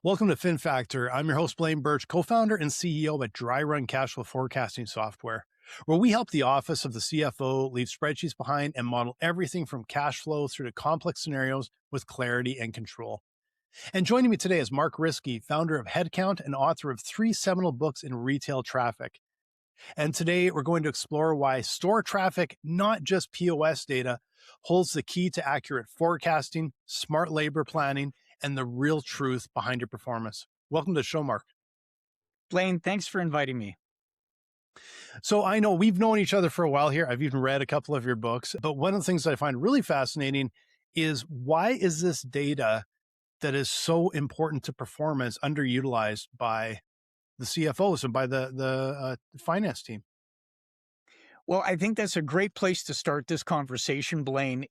Welcome to FinFactor. I'm your host, Blaine Bertsch, co-founder and CEO at Dryrun cash flow forecasting software, where we help the office of the CFO leave spreadsheets behind and model everything from cash flow through to complex scenarios with clarity and control. And joining me today is Mark Ryski, founder of Headcount and author of 3 seminal books in retail traffic. And today we're going to explore why store traffic, not just POS data, holds the key to accurate forecasting, smart labor planning, and the real truth behind your performance. Welcome to the show, Mark. Blaine, thanks for inviting me. So I know we've known each other for a while here. I've even read a couple of your books, but one of the things that I find really fascinating is why is this data that is so important to performance underutilized by the CFOs and by the finance team? Well, I think that's a great place to start this conversation, Blaine.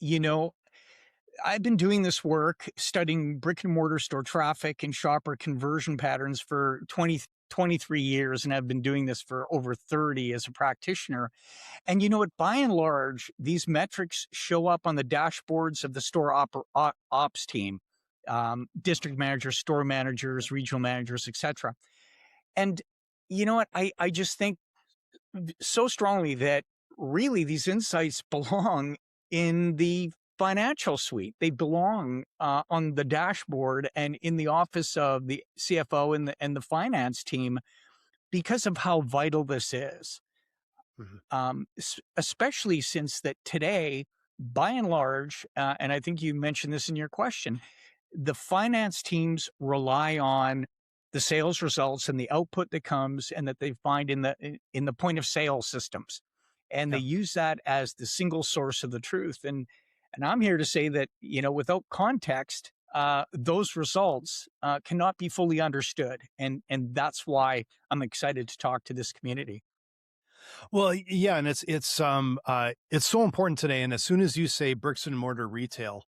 I've been doing this work, studying brick-and-mortar store traffic and shopper conversion patterns for 23 years, and I've been doing this for over 30 as a practitioner. And you know what? By and large, these metrics show up on the dashboards of the store ops team, district managers, store managers, regional managers, etc. And you know what? I just think so strongly that really these insights belong in the financial suite. They belong on the dashboard and in the office of the CFO and the finance team because of how vital this is. Especially since that today, by and large, and I think you mentioned this in your question, the finance teams rely on the sales results and the output that comes and that they find in the point of sale systems. And they use that as the single source of the truth. And I'm here to say that, without context, those results cannot be fully understood. And that's why I'm excited to talk to this community. Well, yeah, and it's so important today. And as soon as you say bricks and mortar retail,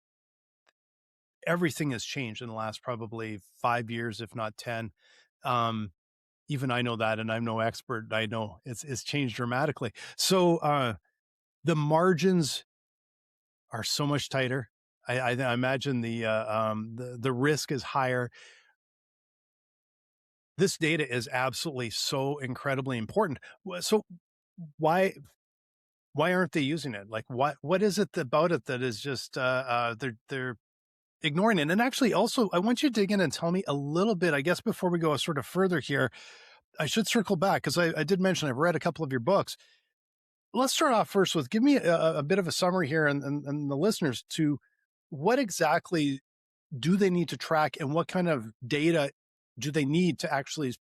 everything has changed in the last probably 5 years, if not 10. Even I know that, and I'm no expert. I know it's changed dramatically. So the margins are so much tighter. I imagine the risk is higher. This data is absolutely so incredibly important. So why aren't they using it? Like what is it about it that is just they're ignoring it? And actually, also, I want you to dig in and tell me a little bit. I guess before we go sort of further here, I should circle back because I did mention I've read a couple of your books. Let's start off first with give me a bit of a summary here and the listeners to what exactly do they need to track and what kind of data do they need to actually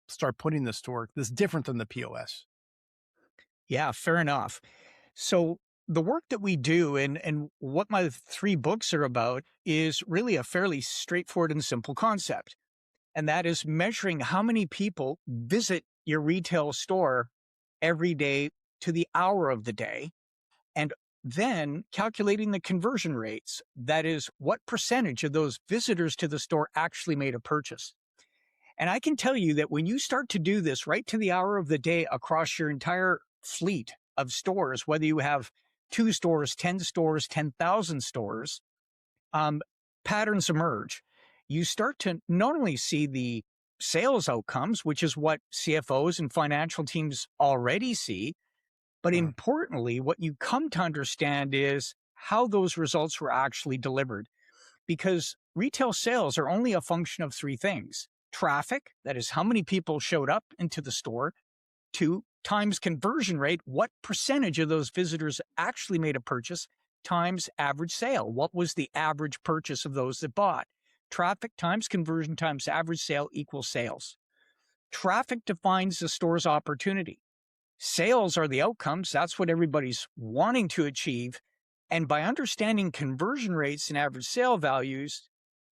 start putting this to work that's different than the POS? Yeah, fair enough. So the work that we do and what my 3 books are about is really a fairly straightforward and simple concept. And that is measuring how many people visit your retail store every day to the hour of the day, and then calculating the conversion rates. That is, what percentage of those visitors to the store actually made a purchase. And I can tell you that when you start to do this right to the hour of the day across your entire fleet of stores, whether you have 2 stores, 10 stores, 10,000 stores, patterns emerge. You start to not only see the sales outcomes, which is what CFOs and financial teams already see, but importantly, what you come to understand is how those results were actually delivered. Because retail sales are only a function of 3 things. Traffic, that is how many people showed up into the store. 2, times conversion rate, what percentage of those visitors actually made a purchase, times average sale. What was the average purchase of those that bought? Traffic times conversion times average sale equals sales. Traffic defines the store's opportunity. Sales are the outcomes. That's what everybody's wanting to achieve. And by understanding conversion rates and average sale values,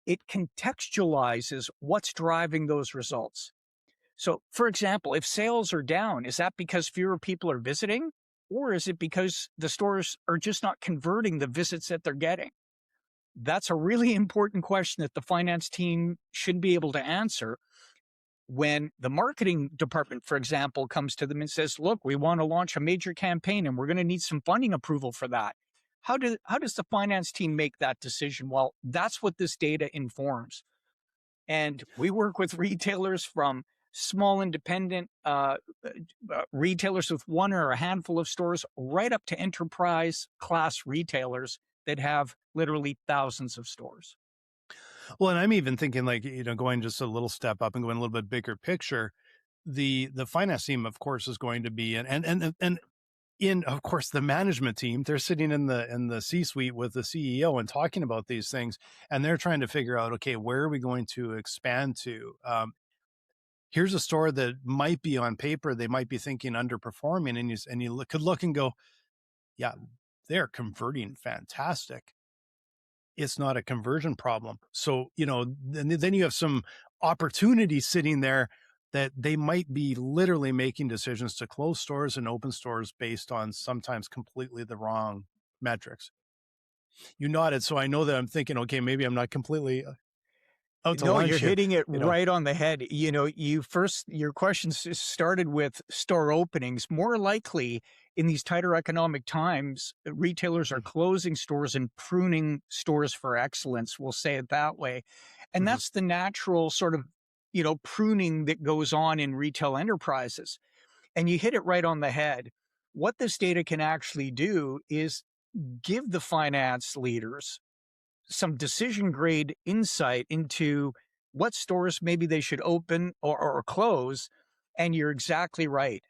it contextualizes what's driving those results. So, for example, if sales are down, is that because fewer people are visiting? Or is it because the stores are just not converting the visits that they're getting? That's a really important question that the finance team should be able to answer when the marketing department, for example, comes to them and says, look, we want to launch a major campaign and we're going to need some funding approval for that. How does the finance team make that decision? Well, that's what this data informs. And we work with retailers from small independent retailers with one or a handful of stores, right up to enterprise class retailers that have literally thousands of stores. Well, and I'm even thinking like, going just a little step up and going a little bit bigger picture. The finance team, of course, is going to be and in, of course, the management team. They're sitting in the C-suite with the CEO and talking about these things, and they're trying to figure out, okay, where are we going to expand to? Here's a store that might be on paper, they might be thinking underperforming, and could look and go, yeah, they're converting fantastic. It's not a conversion problem. So, then you have some opportunity sitting there that they might be literally making decisions to close stores and open stores based on sometimes completely the wrong metrics. You nodded, so I know that I'm thinking, okay, maybe I'm not completely out to No, you're lunch here, hitting it you know? right on the head. Your questions started with store openings. More likely, in these tighter economic times, retailers are Mm, closing stores and pruning stores for excellence. We'll say it that way. And mhm, that's the natural sort of, pruning that goes on in retail enterprises. And you hit it right on the head. What this data can actually do is give the finance leaders some decision grade insight into what stores maybe they should open or close. And you're exactly right.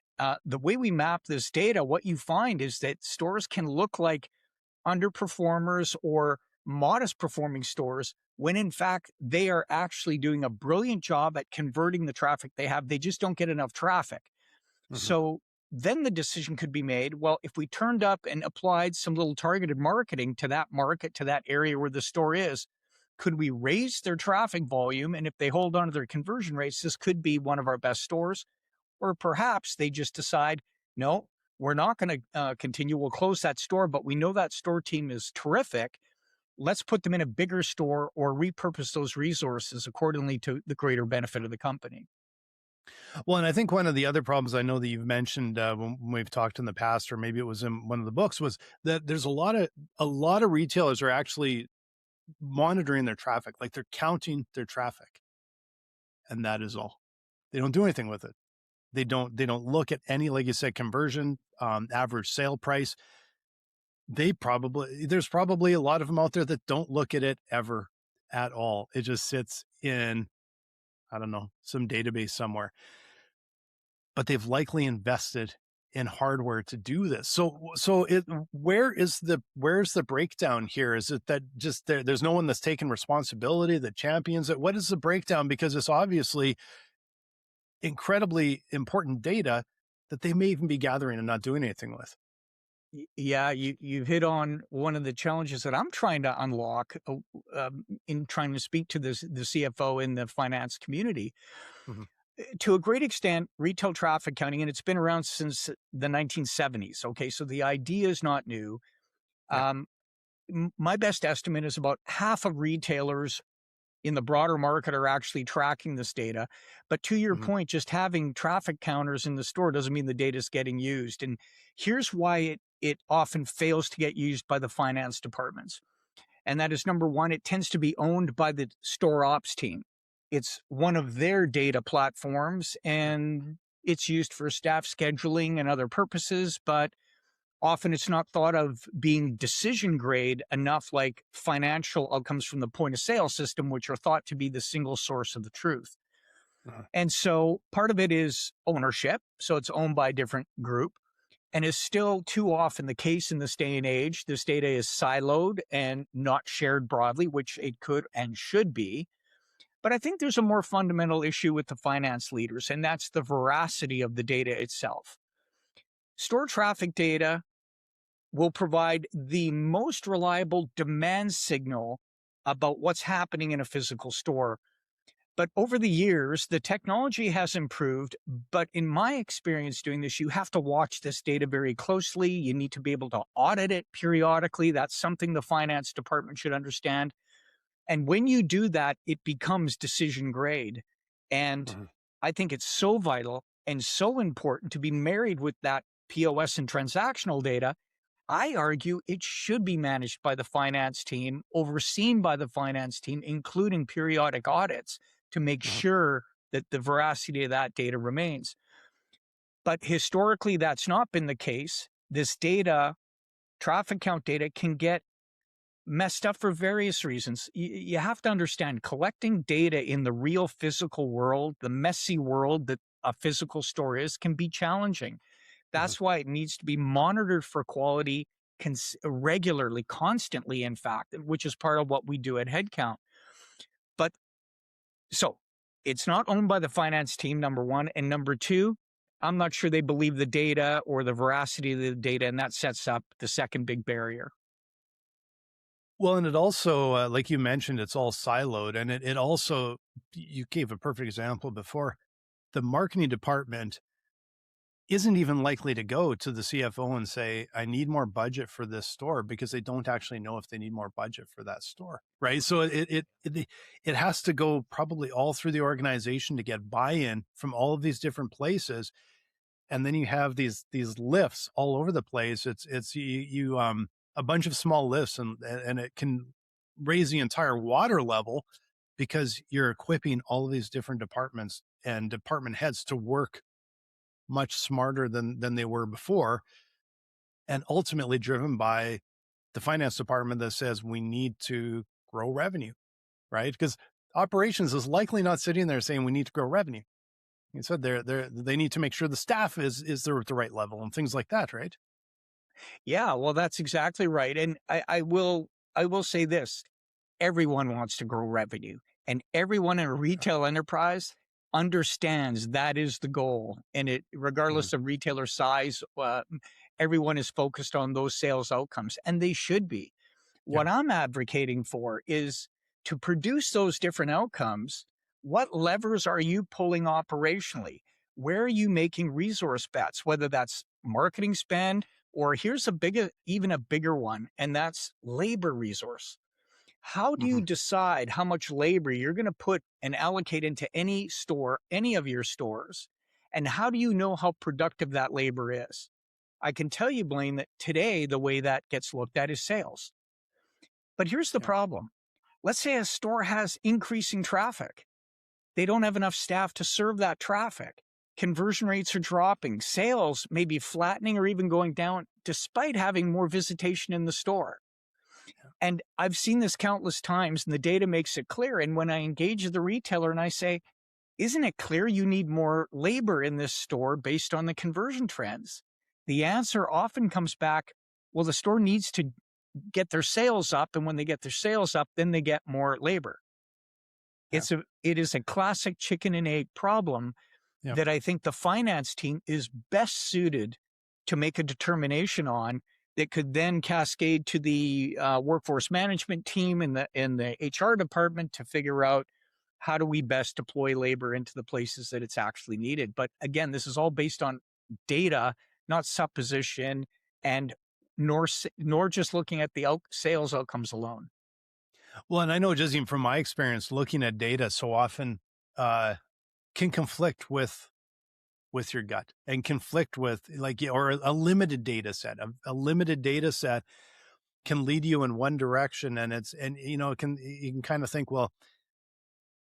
The way we map this data, what you find is that stores can look like underperformers or modest performing stores when in fact they are actually doing a brilliant job at converting the traffic they have. They just don't get enough traffic. mhm. So then the decision could be made, well, if we turned up and applied some little targeted marketing to that market, to that area where the store is, could we raise their traffic volume? And if they hold on to their conversion rates, this could be one of our best stores. Or perhaps they just decide, no, we're not going to continue. We'll close that store, but we know that store team is terrific. Let's put them in a bigger store or repurpose those resources accordingly to the greater benefit of the company. Well, and I think one of the other problems I know that you've mentioned, when we've talked in the past, or maybe it was in one of the books, was that there's a lot of retailers are actually monitoring their traffic, like they're counting their traffic, and that is all. They don't do anything with it. They don't look at any, like you said, conversion, average sale price. There's probably a lot of them out there that don't look at it ever at all. It just sits in, I don't know, some database somewhere, but they've likely invested in hardware to do this. Where's the breakdown here? Is it that just there's no one that's taking responsibility that champions it? What is the breakdown? Because it's obviously incredibly important data that they may even be gathering and not doing anything with. Yeah, you hit on one of the challenges that I'm trying to unlock in trying to speak to the CFO in the finance community. Mhm. To a great extent, retail traffic counting, and it's been around since the 1970s. Okay, so the idea is not new. Yeah. Um, my best estimate is about half of retailers in the broader market are actually tracking this data. But to your Mhm. point, just having traffic counters in the store doesn't mean the data is getting used. And here's why it often fails to get used by the finance departments. And that is number one, it tends to be owned by the store ops team. It's one of their data platforms and it's used for staff scheduling and other purposes, but often it's not thought of being decision grade enough like financial outcomes from the point of sale system, which are thought to be the single source of the truth. Uh-huh. And so part of it is ownership. So it's owned by a different group and is still too often the case in this day and age. This data is siloed and not shared broadly, which it could and should be. But I think there's a more fundamental issue with the finance leaders, and that's the veracity of the data itself. Store traffic data will provide the most reliable demand signal about what's happening in a physical store. But over the years, the technology has improved. But in my experience doing this, you have to watch this data very closely. You need to be able to audit it periodically. That's something the finance department should understand. And when you do that, it becomes decision grade. And Mhm. I think it's so vital and so important to be married with that POS and transactional data. I argue it should be managed by the finance team, overseen by the finance team, including periodic audits to make sure that the veracity of that data remains. But historically, that's not been the case. This data, traffic count data, can get messed up for various reasons. You have to understand collecting data in the real physical world, the messy world that a physical store is, can be challenging. Mhm. That's why it needs to be monitored for quality regularly, constantly, in fact, which is part of what we do at Headcount. But so it's not owned by the finance team, number one. And number two, I'm not sure they believe the data or the veracity of the data. And that sets up the second big barrier. Well, and it also, like you mentioned, it's all siloed, and it also, you gave a perfect example before. The marketing department isn't even likely to go to the CFO and say, "I need more budget for this store," because they don't actually know if they need more budget for that store, right? So it has to go probably all through the organization to get buy-in from all of these different places, and then you have these lifts all over the place. It's a bunch of small lifts, and it can raise the entire water level because you're equipping all of these different departments and department heads to work much smarter than they were before, and ultimately driven by the finance department that says we need to grow revenue, right? Because operations is likely not sitting there saying we need to grow revenue. You said they need to make sure the staff is there at the right level and things like that, right? Yeah, well, that's exactly right. And I will say this: everyone wants to grow revenue, and everyone in a retail enterprise understands that is the goal. And it, Mhm. regardless of retailer size, everyone is focused on those sales outcomes, and they should be. Yeah. What I'm advocating for is to produce those different outcomes. What levers are you pulling operationally? Where are you making resource bets, whether that's marketing spend, or here's even a bigger one, and that's labor resource. How do you Mhm. decide how much labor you're going to put and allocate into any store, any of your stores? And how do you know how productive that labor is? I can tell you, Blaine, that today the way that gets looked at is sales. But here's the Yeah. problem. Let's say a store has increasing traffic. They don't have enough staff to serve that traffic. Conversion rates are dropping. Sales may be flattening or even going down despite having more visitation in the store. And I've seen this countless times, and the data makes it clear. And when I engage the retailer and I say, isn't it clear you need more labor in this store based on the conversion trends? The answer often comes back, well, the store needs to get their sales up. And when they get their sales up, then they get more labor. Yeah. It is a classic chicken and egg problem Yeah. that I think the finance team is best suited to make a determination on, that could then cascade to the workforce management team and the HR department to figure out how do we best deploy labor into the places that it's actually needed. But again, this is all based on data, not supposition, and nor just looking at the sales outcomes alone. Well, and I know just even from my experience looking at data so often, uh, can conflict with your gut and conflict with like, or a limited data set. A limited data set can lead you in one direction, and it can, you can kind of think, well,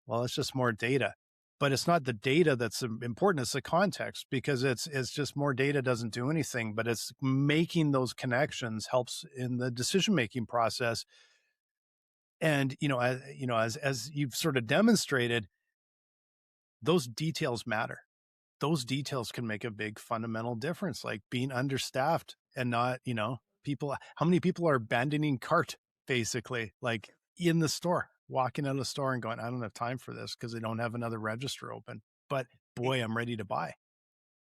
it's just more data. But it's not the data that's important, it's the context, because it's just more data doesn't do anything, but it's making those connections helps in the decision-making process. And, as you've sort of demonstrated, those details matter. Those details can make a big fundamental difference, like being understaffed and not, people, how many people are abandoning cart basically, like in the store, walking out of the store and going, I don't have time for this because they don't have another register open. But boy, I'm ready to buy.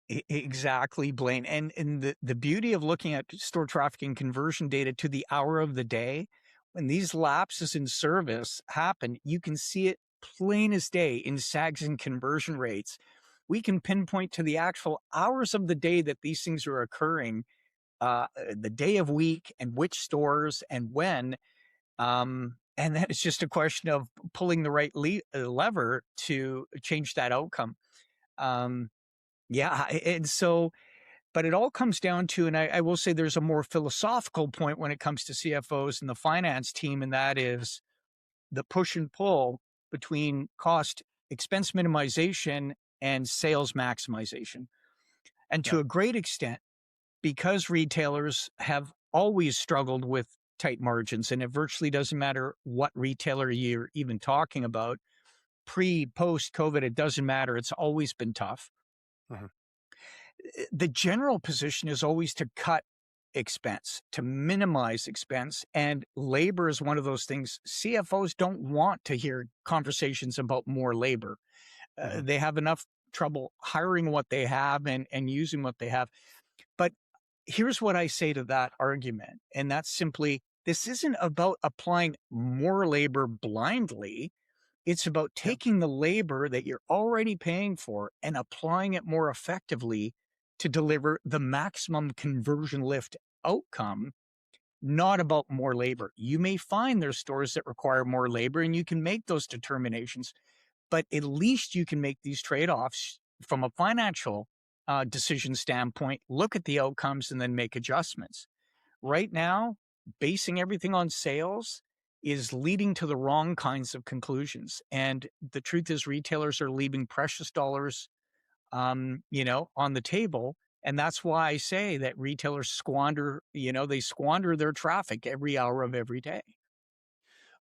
Exactly, Blaine. And the beauty of looking at store traffic and conversion data to the hour of the day, when these lapses in service happen, you can see it plain as day in sags and conversion rates. We can pinpoint to the actual hours of the day that these things are occurring, the day of week and which stores and when. And then it's just a question of pulling the right lever to change that outcome. Um, yeah. And so, but it all comes down to, and I will say there's a more philosophical point when it comes to CFOs and the finance team, and that is the push and pull between cost expense minimization and sales maximization. And Yeah. to a great extent, because retailers have always struggled with tight margins, and it virtually doesn't matter what retailer you're even talking about, pre, post COVID, it doesn't matter. It's always been tough. Mhm. The general position is always to cut expense, to minimize expense. And labor is one of those things. CFOs don't want to hear conversations about more labor. Mhm. They have enough trouble hiring what they have and using what they have. But here's what I say to that argument. And that's simply this isn't about applying more labor blindly. It's about Yeah. taking the labor that you're already paying for and applying it more effectively to deliver the maximum conversion lift outcome, not about more labor. You may find there's stores that require more labor and you can make those determinations, but at least you can make these trade offs from a financial decision standpoint, look at the outcomes and then make adjustments. Right now, basing everything on sales is leading to the wrong kinds of conclusions. And the truth is, retailers are leaving precious dollars, on the table. And that's why I say that retailers squander, they squander their traffic every hour of every day.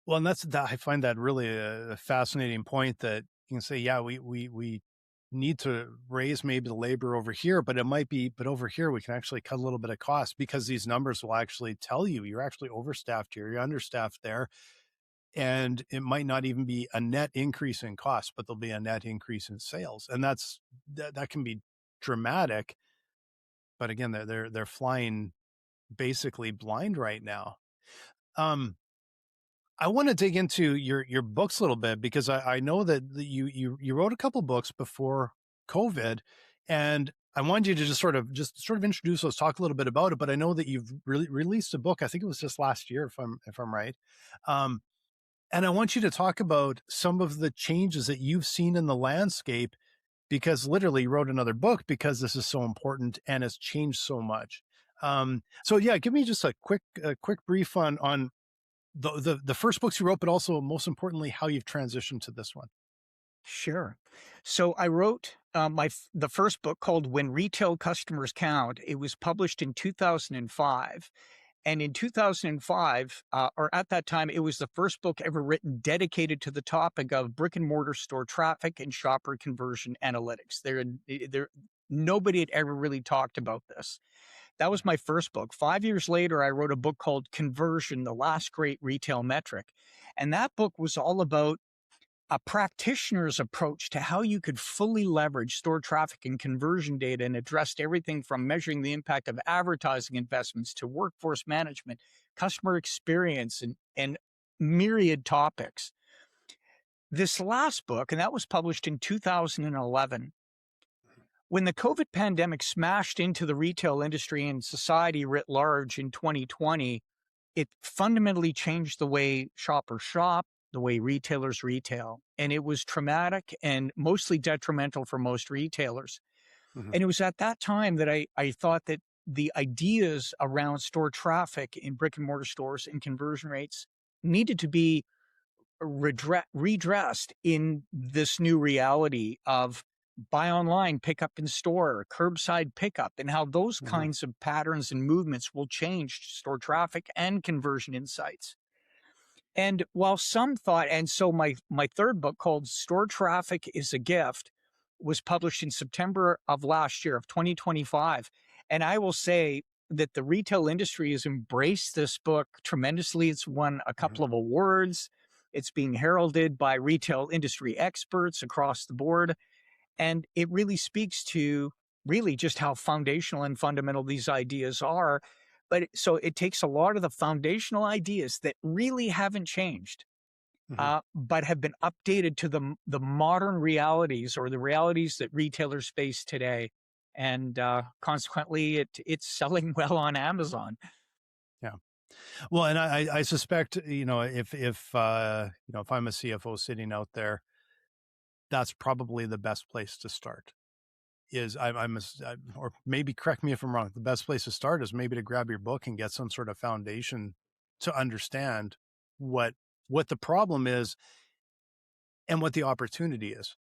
Well, and that's that I find that really a fascinating point that you can say, yeah, we need to raise maybe the labor over here, but it might be, but over here we can actually cut a little bit of cost because these numbers will actually tell you you're actually overstaffed here, you're understaffed there, and it might not even be a net increase in cost, but there'll be a net increase in sales, and that can be dramatic. But again, they're flying basically blind right now. Um, I want to dig into your books a little bit because I know that you wrote a couple books before COVID, and I wanted you to just sort of introduce us, talk a little bit about it. But I know that you've really released a book. I think it was just last year, if I'm right. Um, and I want you to talk about some of the changes that you've seen in the landscape because literally you wrote another book because this is so important and it's changed so much. So yeah, give me just a quick brief on the first books you wrote, but also most importantly, how you've transitioned to this one. Sure. So I wrote the first book called "When Retail Customers Count." It was published in 2005, and in 2005, or at that time, it was the first book ever written dedicated to the topic of brick and mortar store traffic and shopper conversion analytics. There, nobody had ever really talked about this. That was my first book. 5 years later, I wrote a book called "Conversion: The Last Great Retail Metric," and that book was all about a practitioner's approach to how you could fully leverage store traffic and conversion data, and addressed everything from measuring the impact of advertising investments to workforce management, customer experience, and myriad topics. This last book, and that was published in 2011, when the COVID pandemic smashed into the retail industry and society writ large in 2020, it fundamentally changed the way shoppers shop, the way retailers retail. And it was traumatic and mostly detrimental for most retailers. Mhm. And it was at that time that I thought that the ideas around store traffic in brick and mortar stores and conversion rates needed to be redressed in this new reality of buy online, pick up in store, curbside pickup, and how those Mhm. kinds of patterns and movements will change store traffic and conversion insights. And while some thought, and so my third book called "Store Traffic is a Gift" was published in September of last year of 2025. And I will say that the retail industry has embraced this book tremendously. It's won a Mhm. couple of awards. It's being heralded by retail industry experts across the board. And it really speaks to really just how foundational and fundamental these ideas are. So it takes a lot of the foundational ideas that really haven't changed, Mhm. but have been updated to the modern realities, or the realities that retailers face today. And consequently, it's selling well on Amazon. Yeah. Well, and I suspect, if I'm a CFO sitting out there, that's probably the best place to start. Is or maybe correct me if I'm wrong. The best place to start is maybe to grab your book and get some sort of foundation to understand what what the problem is and what the opportunity is.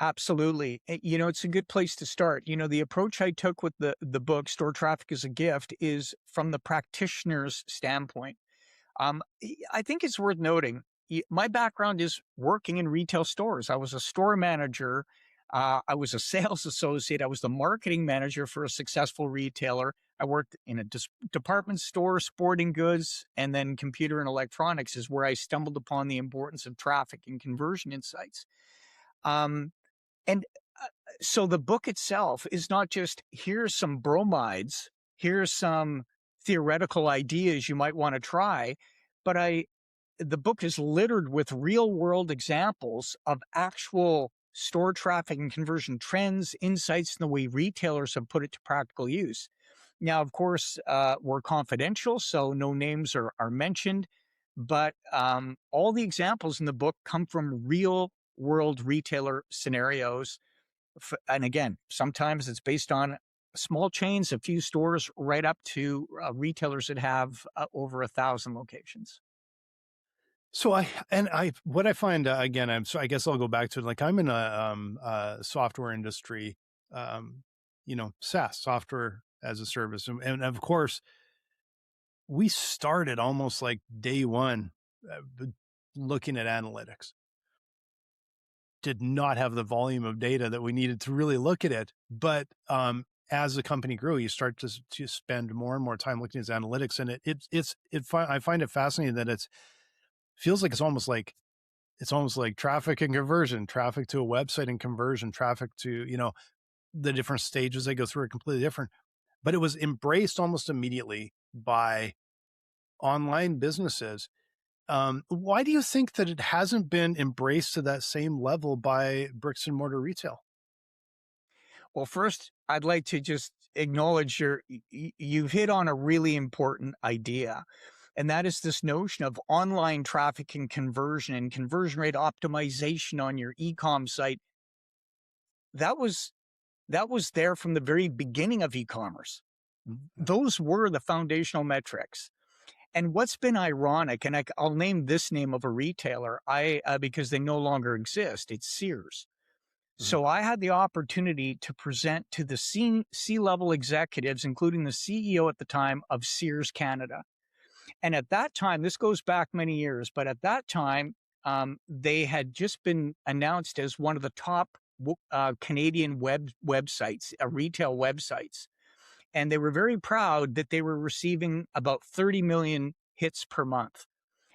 Absolutely. It's a good place to start. The approach I took with the book Store Traffic as a Gift is from the practitioner's standpoint. I think it's worth noting, my background is working in retail stores. I was a store manager. I was a sales associate. I was the marketing manager for a successful retailer. I worked in a department store, sporting goods, and then computer and electronics is where I stumbled upon the importance of traffic and conversion insights. Um, and so the book itself is not just here's some bromides, here's some theoretical ideas you might want to try, but the book is littered with real world examples of actual store traffic and conversion trends, insights, and the way retailers have put it to practical use. Now, of course, we're confidential, so no names are mentioned, but all the examples in the book come from real world retailer scenarios. And again, sometimes it's based on small chains, a few stores, right up to retailers that have over 1,000 locations. So what I find, again, I guess I'll go back to, like, I'm in software industry, um, SaaS, software as a service. And of course, we started almost like day one, looking at analytics. Did not have the volume of data that we needed to really look at it. But as the company grew, you start to spend more and more time looking at analytics, and I find it fascinating that feels like it's almost like traffic and conversion, traffic to a website and conversion, traffic to, the different stages they go through are completely different. But it was embraced almost immediately by online businesses. Why do you think that it hasn't been embraced to that same level by bricks and mortar retail? Well, first, I'd like to just acknowledge you've hit on a really important idea. And that is this notion of online traffic and conversion rate optimization on your e-com site. That was that was there from the very beginning of e-commerce. Those were the foundational metrics. And what's been ironic, and I'll name this name of a retailer, because they no longer exist. It's Sears. Mhm. So I had the opportunity to present to the C-level executives, including the CEO at the time of Sears Canada. And at that time, this goes back many years, but at that time, they had just been announced as one of the top Canadian websites, retail websites. And they were very proud that they were receiving about 30 million hits per month.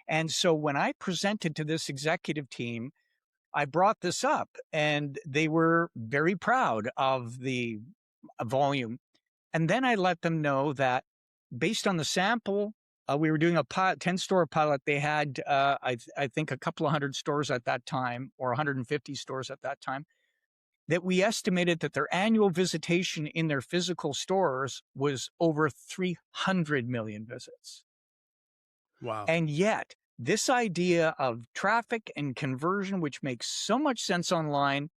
And so when I presented to this executive team, I brought this up and they were very proud of the volume. And then I let them know that based on the sample, we were doing a 10-store pilot. They had, I think, a couple of hundred stores at that time, or 150 stores at that time, that we estimated that their annual visitation in their physical stores was over 300 million visits. Wow. And yet, this idea of traffic and conversion, which makes so much sense online,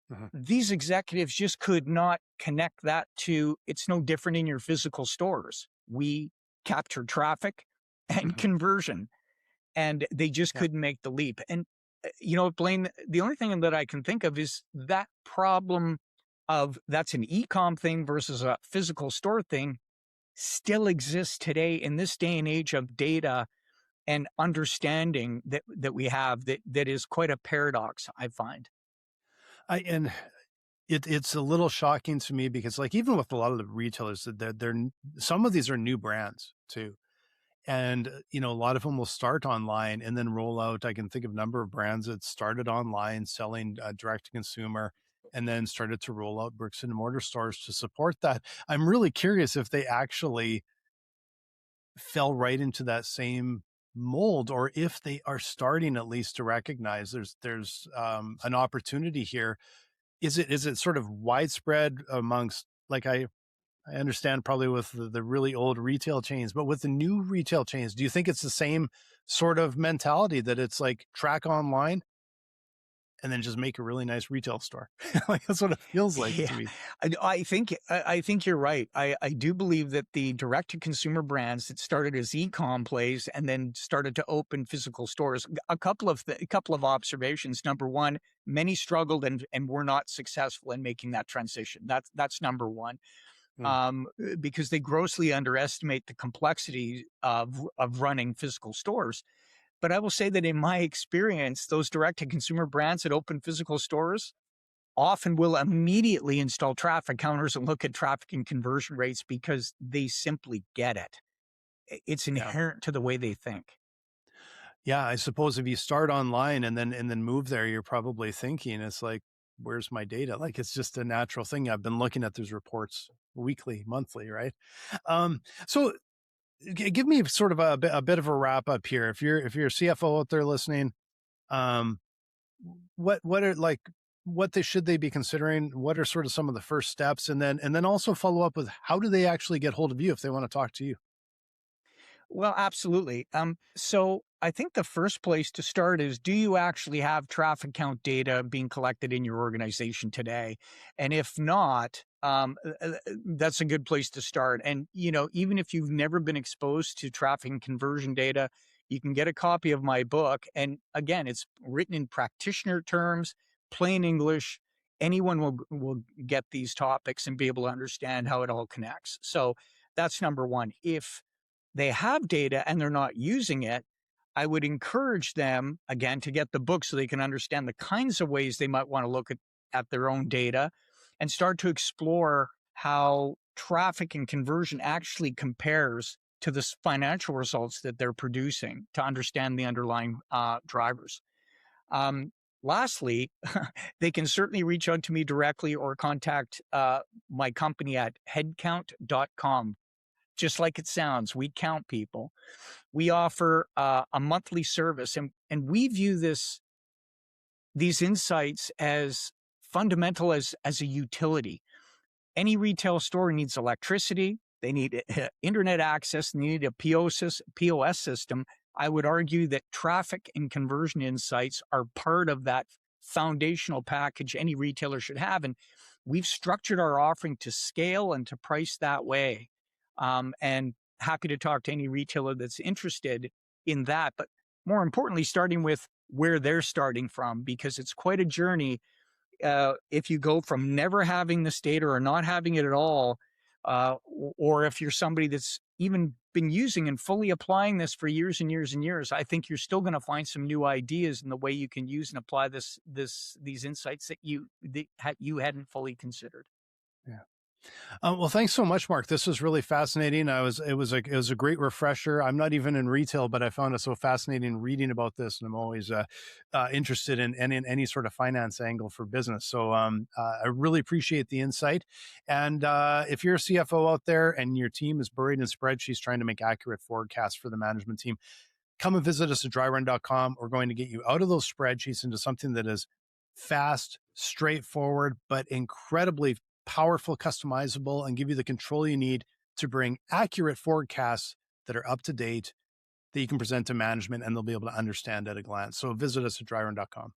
Mhm. these executives just could not connect that to it's no different in your physical stores. We capture traffic and Mhm. conversion, and they just Yeah. couldn't make the leap. And, Blaine, the only thing that I can think of is that problem of that's an e-com thing versus a physical store thing still exists today in this day and age of data and understanding that we have that is quite a paradox, I find. And it's a little shocking to me because, like, even with a lot of the retailers, that some of these are new brands too. And, a lot of them will start online and then roll out. I can think of a number of brands that started online selling direct to consumer and then started to roll out bricks and mortar stores to support that. I'm really curious if they actually fell right into that same mold, or if they are starting at least to recognize there's an opportunity here. Is it sort of widespread amongst, like, I understand probably with the really old retail chains, but with the new retail chains, do you think it's the same sort of mentality that it's like track online and then just make a really nice retail store. Like, that's what it feels like Yeah, to me. I think you're right. I do believe that the direct to consumer brands that started as e-com plays and then started to open physical stores. A couple of observations. Number one, many struggled and were not successful in making that transition. That's number one. Mm, Because they grossly underestimate the complexity of running physical stores. But I will say that in my experience, those direct to consumer brands that open physical stores often will immediately install traffic counters and look at traffic and conversion rates because they simply get it. It's yeah. inherent to the way they think. Yeah, I suppose if you start online and then move there, you're probably thinking it's like, "Where's my data?" Like, it's just a natural thing. I've been looking at those reports weekly, monthly, right? So give me sort of a bit of a wrap up here. If you're a CFO out there listening, um, what are like what they should they be considering? What are sort of some of the first steps, and then also follow up with how do they actually get hold of you if they want to talk to you? Well, absolutely. So I think the first place to start is, do you actually have traffic count data being collected in your organization today? And if not, that's a good place to start. And, even if you've never been exposed to traffic and conversion data, you can get a copy of my book. And again, it's written in practitioner terms, plain English. Anyone will get these topics and be able to understand how it all connects. So that's number one. If they have data and they're not using it, I would encourage them again to get the book so they can understand the kinds of ways they might want to look at their own data and start to explore how traffic and conversion actually compares to the financial results that they're producing to understand the underlying drivers. Um, Lastly, they can certainly reach out to me directly or contact my company at headcount.com. Just like it sounds, we count people. We offer a monthly service, and we view these insights as fundamental as a utility. Any retail store needs electricity, they need internet access, and they need a POS system. I would argue that traffic and conversion insights are part of that foundational package any retailer should have. And we've structured our offering to scale and to price that way. And happy to talk to any retailer that's interested in that. But more importantly, starting with where they're starting from, because it's quite a journey if you go from never having this data or not having it at all, or if you're somebody that's even been using and fully applying this for years and years and years, I think you're still going to find some new ideas in the way you can use and apply these insights that you hadn't fully considered. Yeah. Well, thanks so much, Mark. This was really fascinating. It was a great refresher. I'm not even in retail, but I found it so fascinating reading about this, and I'm always interested in any sort of finance angle for business. So I really appreciate the insight. And if you're a CFO out there and your team is buried in spreadsheets trying to make accurate forecasts for the management team, come and visit us at dryrun.com. We're going to get you out of those spreadsheets into something that is fast, straightforward, but incredibly powerful, customizable, and give you the control you need to bring accurate forecasts that are up to date that you can present to management and they'll be able to understand at a glance. So visit us at dryrun.com.